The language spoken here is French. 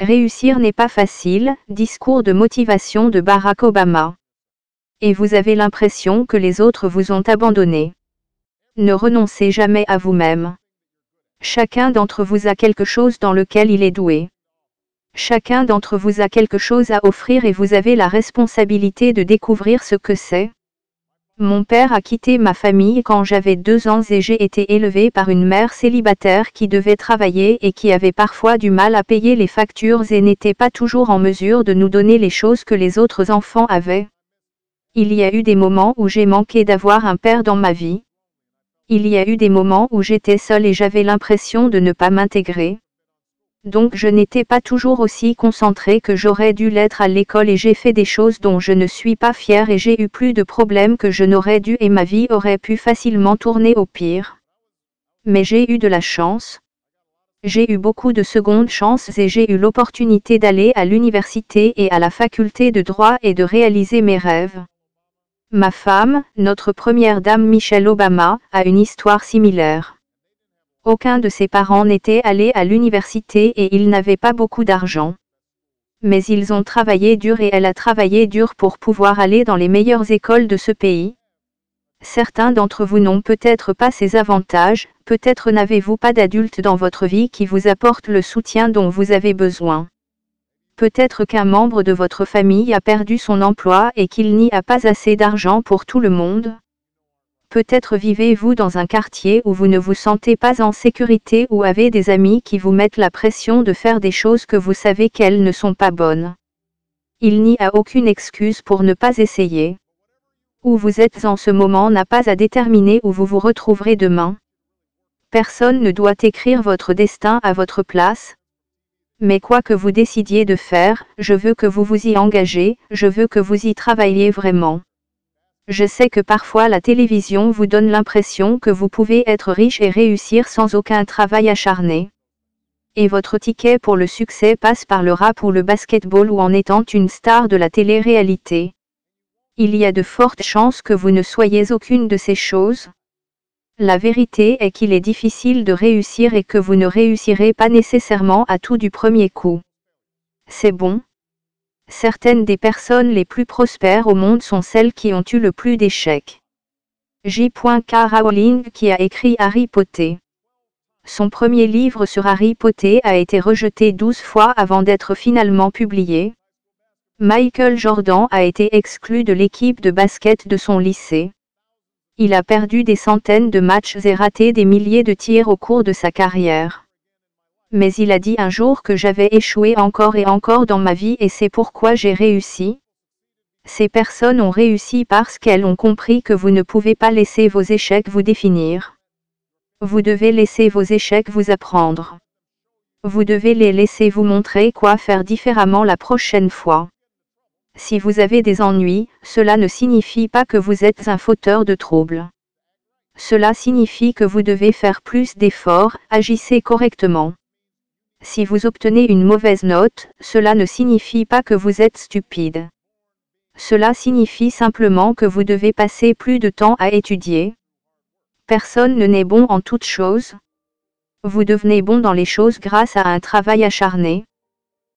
Réussir n'est pas facile, discours de motivation de Barack Obama. Et vous avez l'impression que les autres vous ont abandonné. Ne renoncez jamais à vous-même. Chacun d'entre vous a quelque chose dans lequel il est doué. Chacun d'entre vous a quelque chose à offrir et vous avez la responsabilité de découvrir ce que c'est. Mon père a quitté ma famille quand j'avais 2 ans et j'ai été élevé par une mère célibataire qui devait travailler et qui avait parfois du mal à payer les factures et n'était pas toujours en mesure de nous donner les choses que les autres enfants avaient. Il y a eu des moments où j'ai manqué d'avoir un père dans ma vie. Il y a eu des moments où j'étais seule et j'avais l'impression de ne pas m'intégrer. Donc je n'étais pas toujours aussi concentrée que j'aurais dû l'être à l'école et j'ai fait des choses dont je ne suis pas fière et j'ai eu plus de problèmes que je n'aurais dû et ma vie aurait pu facilement tourner au pire. Mais j'ai eu de la chance. J'ai eu beaucoup de secondes chances et j'ai eu l'opportunité d'aller à l'université et à la faculté de droit et de réaliser mes rêves. Ma femme, notre première dame Michelle Obama, a une histoire similaire. Aucun de ses parents n'était allé à l'université et ils n'avaient pas beaucoup d'argent. Mais ils ont travaillé dur et elle a travaillé dur pour pouvoir aller dans les meilleures écoles de ce pays. Certains d'entre vous n'ont peut-être pas ces avantages, peut-être n'avez-vous pas d'adulte dans votre vie qui vous apporte le soutien dont vous avez besoin. Peut-être qu'un membre de votre famille a perdu son emploi et qu'il n'y a pas assez d'argent pour tout le monde. Peut-être vivez-vous dans un quartier où vous ne vous sentez pas en sécurité ou avez des amis qui vous mettent la pression de faire des choses que vous savez qu'elles ne sont pas bonnes. Il n'y a aucune excuse pour ne pas essayer. Où vous êtes en ce moment n'a pas à déterminer où vous vous retrouverez demain. Personne ne doit écrire votre destin à votre place. Mais quoi que vous décidiez de faire, je veux que vous vous y engagez, je veux que vous y travailliez vraiment. Je sais que parfois la télévision vous donne l'impression que vous pouvez être riche et réussir sans aucun travail acharné. Et votre ticket pour le succès passe par le rap ou le basketball ou en étant une star de la télé-réalité. Il y a de fortes chances que vous ne soyez aucune de ces choses. La vérité est qu'il est difficile de réussir et que vous ne réussirez pas nécessairement à tout du premier coup. C'est bon. Certaines des personnes les plus prospères au monde sont celles qui ont eu le plus d'échecs. J.K. Rowling qui a écrit Harry Potter. Son premier livre sur Harry Potter a été rejeté 12 fois avant d'être finalement publié. Michael Jordan a été exclu de l'équipe de basket de son lycée. Il a perdu des centaines de matchs et raté des milliers de tirs au cours de sa carrière. Mais il a dit un jour que j'avais échoué encore et encore dans ma vie et c'est pourquoi j'ai réussi. Ces personnes ont réussi parce qu'elles ont compris que vous ne pouvez pas laisser vos échecs vous définir. Vous devez laisser vos échecs vous apprendre. Vous devez les laisser vous montrer quoi faire différemment la prochaine fois. Si vous avez des ennuis, cela ne signifie pas que vous êtes un fauteur de troubles. Cela signifie que vous devez faire plus d'efforts, agissez correctement. Si vous obtenez une mauvaise note, cela ne signifie pas que vous êtes stupide. Cela signifie simplement que vous devez passer plus de temps à étudier. Personne ne n'est bon en toutes choses. Vous devenez bon dans les choses grâce à un travail acharné.